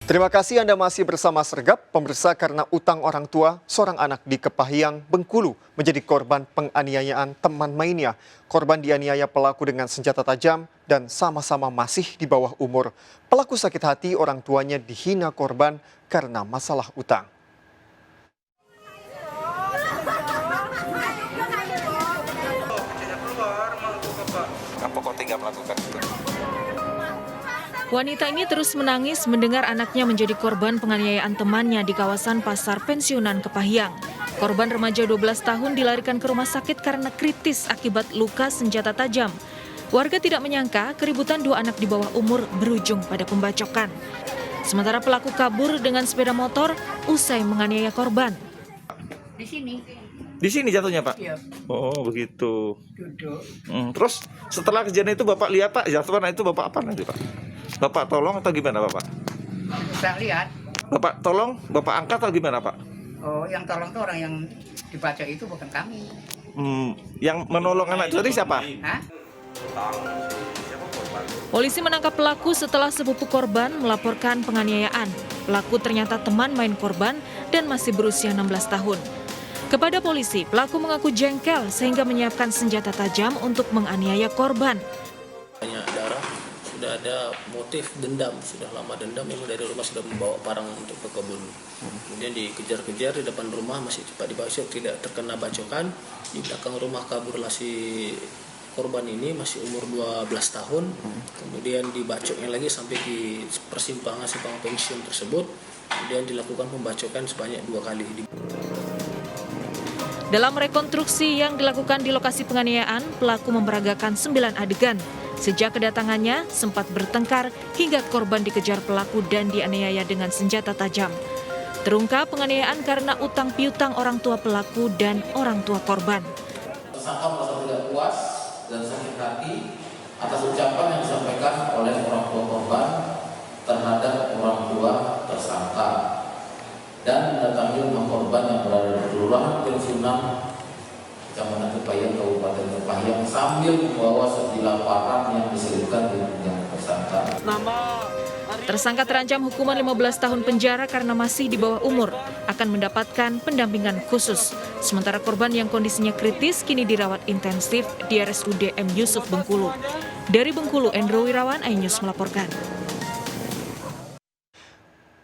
Terima kasih Anda masih bersama Sergap. Pemirsa, karena utang orang tua, seorang anak di Kepahyang, Bengkulu menjadi korban penganiayaan teman mainnya. Korban dianiaya pelaku dengan senjata tajam dan sama-sama masih di bawah umur. Pelaku sakit hati orang tuanya dihina korban karena masalah utang. Apa kok tega melakukan itu? Wanita ini terus menangis mendengar anaknya menjadi korban penganiayaan temannya di kawasan Pasar Pensiunan Kepahyang. Korban remaja 12 tahun dilarikan ke rumah sakit karena kritis akibat luka senjata tajam. Warga tidak menyangka keributan dua anak di bawah umur berujung pada pembacokan. Sementara pelaku kabur dengan sepeda motor usai menganiaya korban. Di sini. Di sini jatuhnya, Pak? Iya. Oh, begitu. Duduk. Terus setelah kejadian itu Bapak lihat, Pak, jatuhan itu Bapak apa nanti, Pak? Bapak tolong atau gimana, Bapak? Saya lihat. Bapak tolong, Bapak angkat atau gimana, Pak? Oh, yang tolong tuh orang yang dibaca itu bukan kami. Yang menolong anak itu tadi siapa? Hah? Polisi menangkap pelaku setelah sepupu korban melaporkan penganiayaan. Pelaku ternyata teman main korban dan masih berusia 16 tahun. Kepada polisi, pelaku mengaku jengkel sehingga menyiapkan senjata tajam untuk menganiaya korban. Banyak darah, sudah ada motif dendam, sudah lama dendam, memang dari rumah sudah membawa parang untuk ke kebun. Kemudian dikejar-kejar di depan rumah, masih cepat dibacok, tidak terkena bacokan. Di belakang rumah kaburlah si korban ini, masih umur 12 tahun. Kemudian dibacoknya lagi sampai di persimpangan pensiun tersebut. Kemudian dilakukan pembacokan sebanyak 2 kali. Dalam rekonstruksi yang dilakukan di lokasi penganiayaan, pelaku memperagakan 9 adegan. Sejak kedatangannya, sempat bertengkar hingga korban dikejar pelaku dan dianiaya dengan senjata tajam. Terungkap penganiayaan karena utang piutang orang tua pelaku dan orang tua korban. Tersangka merasa tidak puas dan sakit hati atas ucapan yang disampaikan oleh orang tua korban terhadap orang tua tersangka dan mendatangi rumah korban yang berada di Kelurahan Pensiunan Kecamatan Kepahyang, Kabupaten Kepahyang sambil membawa sebilah parang yang diselipkan di pinggang tersangka. Tersangka terancam hukuman 15 tahun penjara karena masih di bawah umur, akan mendapatkan pendampingan khusus. Sementara korban yang kondisinya kritis kini dirawat intensif di RSUD M. Yusuf Bengkulu. Dari Bengkulu, Endro Wirawan, iNews melaporkan.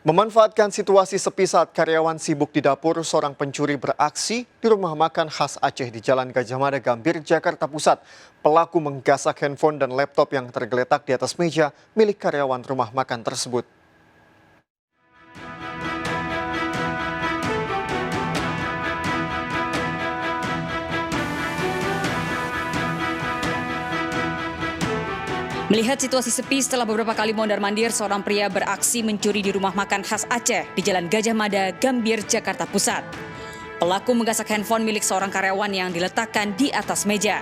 Memanfaatkan situasi sepi saat karyawan sibuk di dapur, seorang pencuri beraksi di rumah makan khas Aceh di Jalan Gajah Mada, Gambir, Jakarta Pusat. Pelaku menggasak handphone dan laptop yang tergeletak di atas meja milik karyawan rumah makan tersebut. Melihat situasi sepi setelah beberapa kali mondar-mandir, seorang pria beraksi mencuri di rumah makan khas Aceh di Jalan Gajah Mada, Gambir, Jakarta Pusat. Pelaku menggasak handphone milik seorang karyawan yang diletakkan di atas meja.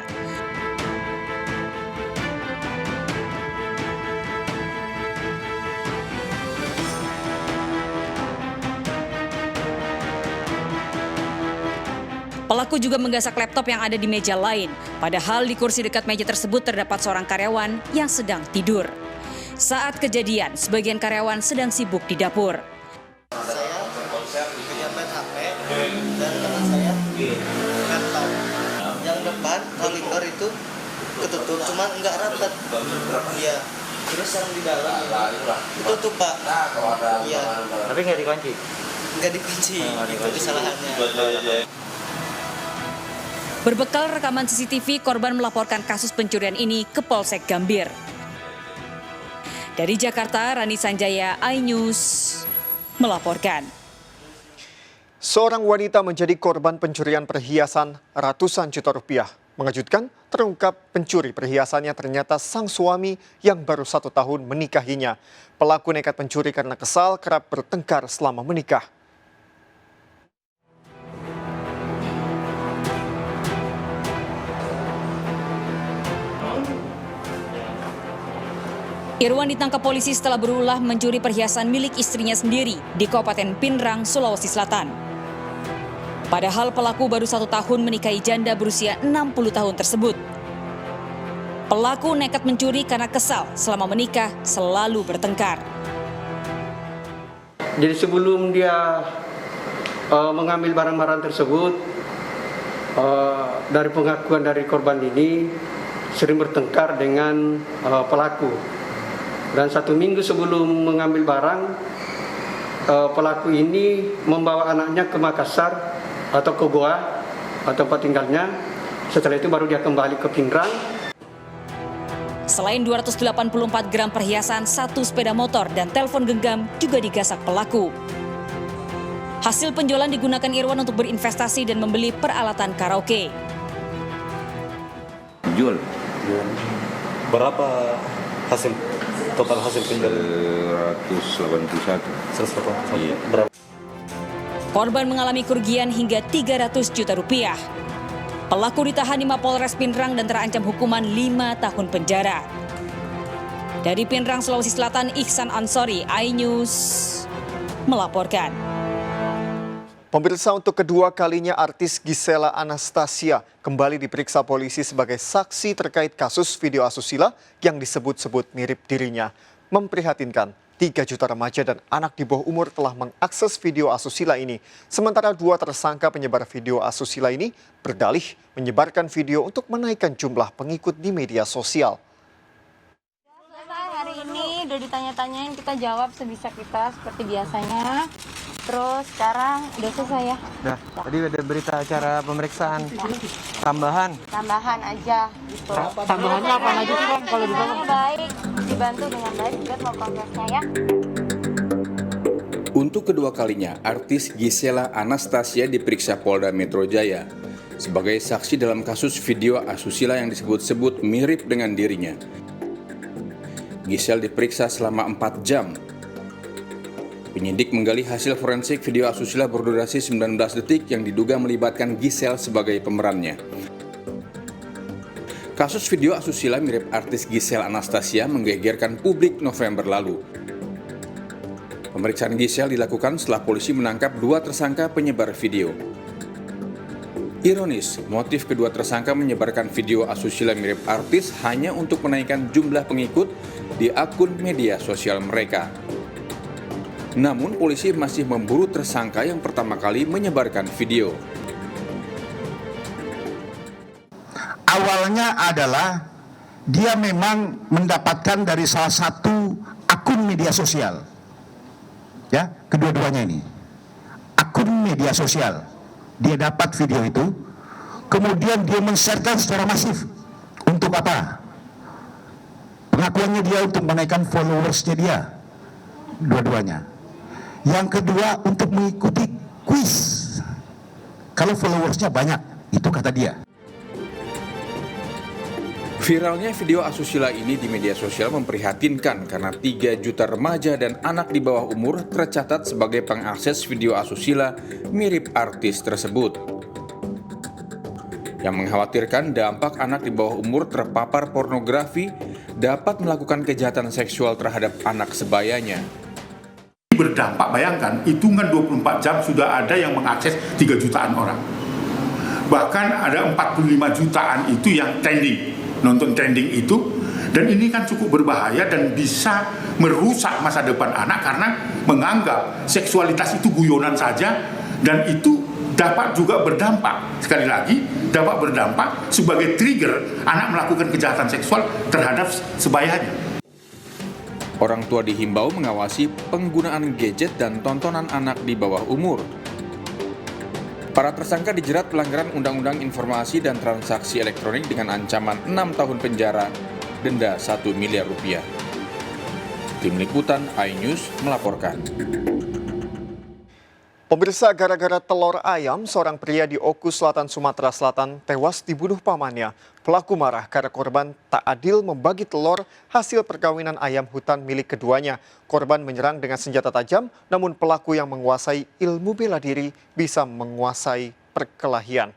Pelaku juga menggasak laptop yang ada di meja lain, padahal di kursi dekat meja tersebut terdapat seorang karyawan yang sedang tidur. Saat kejadian, sebagian karyawan sedang sibuk di dapur. Saya punya main HP dan teman saya laptop. Yang depan monitor itu ketutup, cuman enggak rapat. Iya. Terus yang di dalam ditutup, Pak. Iya. Tapi nggak dikunci? Enggak dikunci. Itu kesalahannya. Berbekal rekaman CCTV, korban melaporkan kasus pencurian ini ke Polsek Gambir. Dari Jakarta, Rani Sanjaya, iNews melaporkan. Seorang wanita menjadi korban pencurian perhiasan ratusan juta rupiah. Mengejutkan, terungkap pencuri perhiasannya ternyata sang suami yang baru 1 tahun menikahinya. Pelaku nekat mencuri karena kesal kerap bertengkar selama menikah. Irwan ditangkap polisi setelah berulah mencuri perhiasan milik istrinya sendiri di Kabupaten Pinrang, Sulawesi Selatan. Padahal pelaku baru 1 tahun menikahi janda berusia 60 tahun tersebut. Pelaku nekat mencuri karena kesal selama menikah selalu bertengkar. Jadi sebelum dia mengambil barang-barang tersebut, dari pengakuan dari korban ini sering bertengkar dengan pelaku. Dan 1 minggu sebelum mengambil barang, pelaku ini membawa anaknya ke Makassar atau ke Goa atau tempat tinggalnya. Setelah itu baru dia kembali ke Pinrang. Selain 284 gram perhiasan, 1 sepeda motor dan telepon genggam juga digasak pelaku. Hasil penjualan digunakan Irwan untuk berinvestasi dan membeli peralatan karaoke. Jual. Berapa total hasil penjualan? 181. Iya. Berapa? Korban mengalami kerugian hingga 300 juta rupiah. Pelaku ditahan di Mapolres Pinrang dan terancam hukuman 5 tahun penjara. Dari Pinrang, Sulawesi Selatan, Ihsan Ansori, iNews melaporkan. Pemirsa, untuk kedua kalinya artis Gisela Anastasia kembali diperiksa polisi sebagai saksi terkait kasus video asusila yang disebut-sebut mirip dirinya. Memprihatinkan, 3 juta remaja dan anak di bawah umur telah mengakses video asusila ini. Sementara 2 tersangka penyebar video asusila ini berdalih menyebarkan video untuk menaikkan jumlah pengikut di media sosial. Hari ini udah ditanya-tanyain, kita jawab sebisa kita seperti biasanya. Terus sekarang udah selesai ya? Udah, tadi ada berita acara pemeriksaan tambahan. Tambahan aja gitu. Tambahannya apa aja sih Bang kalau ditanya? Baik, dibantu dengan baik juga mau prosesnya ya. Untuk kedua kalinya, artis Gisela Anastasia diperiksa Polda Metro Jaya sebagai saksi dalam kasus video asusila yang disebut-sebut mirip dengan dirinya. Giselle diperiksa selama 4 jam. Penyidik menggali hasil forensik video asusila berdurasi 19 detik yang diduga melibatkan Giselle sebagai pemerannya. Kasus video asusila mirip artis Gisela Anastasia menggegerkan publik November lalu. Pemeriksaan Giselle dilakukan setelah polisi menangkap 2 tersangka penyebar video. Ironis, motif kedua tersangka menyebarkan video asusila mirip artis hanya untuk menaikkan jumlah pengikut di akun media sosial mereka. Namun polisi masih memburu tersangka yang pertama kali menyebarkan video. Awalnya adalah dia memang mendapatkan dari salah satu akun media sosial. Ya, kedua-duanya ini. Akun media sosial. Dia dapat video itu, kemudian dia men-sharekan secara masif. Untuk apa? Pengakuannya dia untuk menaikkan followersnya dia. Dua-duanya. Yang kedua untuk mengikuti kuis. Kalau followersnya banyak, itu kata dia. Viralnya video asusila ini di media sosial memprihatinkan karena 3 juta remaja dan anak di bawah umur tercatat sebagai pengakses video asusila mirip artis tersebut. Yang mengkhawatirkan dampak anak di bawah umur terpapar pornografi dapat melakukan kejahatan seksual terhadap anak sebayanya. Berdampak, bayangkan, hitungan 24 jam sudah ada yang mengakses 3 jutaan orang. Bahkan ada 45 jutaan itu yang trending, nonton trending itu. Dan ini kan cukup berbahaya dan bisa merusak masa depan anak karena menganggap seksualitas itu guyonan saja. Dan itu dapat juga berdampak, sekali lagi, dapat berdampak sebagai trigger anak melakukan kejahatan seksual terhadap sebayanya. Orang tua dihimbau mengawasi penggunaan gadget dan tontonan anak di bawah umur. Para tersangka dijerat pelanggaran Undang-Undang Informasi dan Transaksi Elektronik dengan ancaman 6 tahun penjara, denda 1 miliar rupiah. Tim Liputan iNews melaporkan. Pemirsa, gara-gara telur ayam, seorang pria di Oku Selatan, Sumatera Selatan tewas dibunuh pamannya. Pelaku marah karena korban tak adil membagi telur hasil perkawinan ayam hutan milik keduanya. Korban menyerang dengan senjata tajam, namun pelaku yang menguasai ilmu bela diri bisa menguasai perkelahian.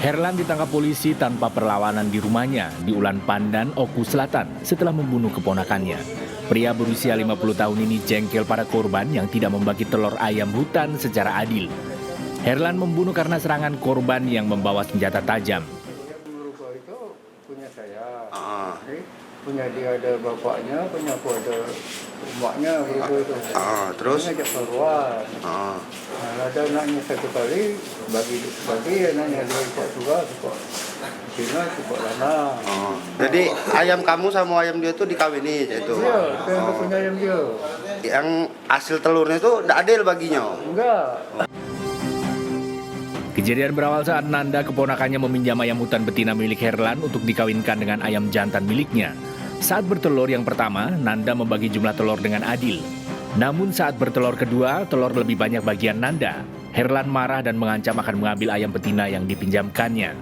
Herlan ditangkap polisi tanpa perlawanan di rumahnya di Ulan Pandan, Oku Selatan setelah membunuh keponakannya. Pria berusia 50 tahun ini jengkel para korban yang tidak membagi telur ayam hutan secara adil. Herlan membunuh karena serangan korban yang membawa senjata tajam. Punya saya. Punya dia ada bapaknya, punya aku ada emaknya begitu itu. Terus? Dia ngajak keluar. Nah, ada anaknya satu kali bagi anaknya dia ikut juga suka Cina suka lana. Jadi ayam kamu sama ayam dia tuh dikawini itu? Iya, saya punya ayam dia. Yang hasil telurnya itu tidak adil baginya? Enggak. Kejadian berawal saat Nanda keponakannya meminjam ayam hutan betina milik Herlan untuk dikawinkan dengan ayam jantan miliknya. Saat bertelur yang pertama, Nanda membagi jumlah telur dengan adil. Namun saat bertelur kedua, telur lebih banyak bagian Nanda. Herlan marah dan mengancam akan mengambil ayam betina yang dipinjamkannya.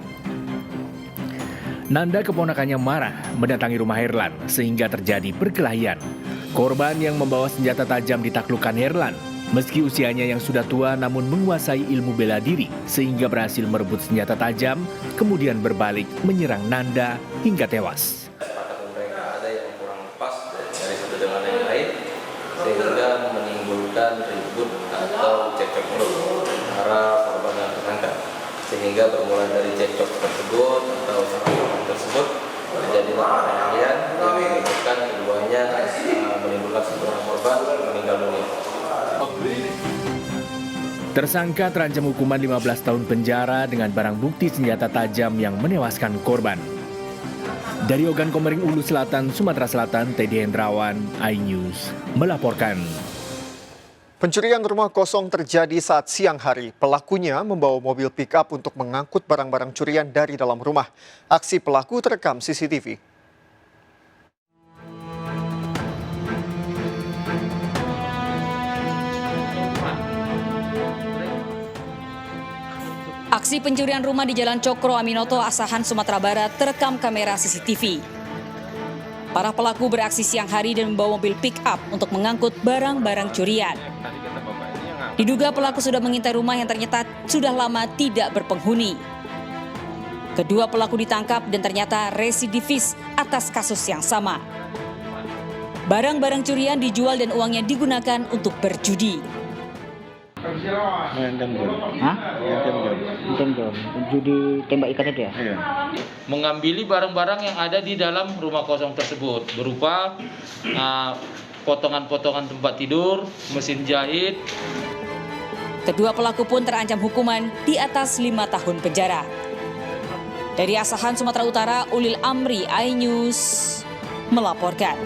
Nanda keponakannya marah mendatangi rumah Herlan sehingga terjadi perkelahian. Korban yang membawa senjata tajam ditaklukkan Herlan. Meski usianya yang sudah tua namun menguasai ilmu bela diri sehingga berhasil merebut senjata tajam, kemudian berbalik menyerang Nanda hingga tewas. Ada yang kurang pas dari satu dengan yang lain sehingga menimbulkan ribut atau cekcok mulut antara korban dan tersangka, sehingga bermula dari cekcok tersebut atau saling tersebut terjadi perkelahian yang menyebabkan keduanya menimbulkan satu orang korban meninggal dunia. Tersangka terancam hukuman 15 tahun penjara dengan barang bukti senjata tajam yang menewaskan korban. Dari Ogan Komering Ulu Selatan, Sumatera Selatan, Teddy Hendrawan, iNews melaporkan. Pencurian rumah kosong terjadi saat siang hari. Pelakunya membawa mobil pick-up untuk mengangkut barang-barang curian dari dalam rumah. Aksi pelaku terekam CCTV. Aksi pencurian rumah di Jalan Cokro Aminoto, Asahan, Sumatera Barat terekam kamera CCTV. Para pelaku beraksi siang hari dan membawa mobil pick-up untuk mengangkut barang-barang curian. Diduga pelaku sudah mengintai rumah yang ternyata sudah lama tidak berpenghuni. Kedua pelaku ditangkap dan ternyata residivis atas kasus yang sama. Barang-barang curian dijual dan uangnya digunakan untuk berjudi. Judi tembak ikan itu ya? Iya. Mengambil barang-barang yang ada di dalam rumah kosong tersebut berupa potongan-potongan tempat tidur, mesin jahit. Kedua pelaku pun terancam hukuman di atas 5 tahun penjara. Dari Asahan, Sumatera Utara, Ulil Amri, iNews melaporkan.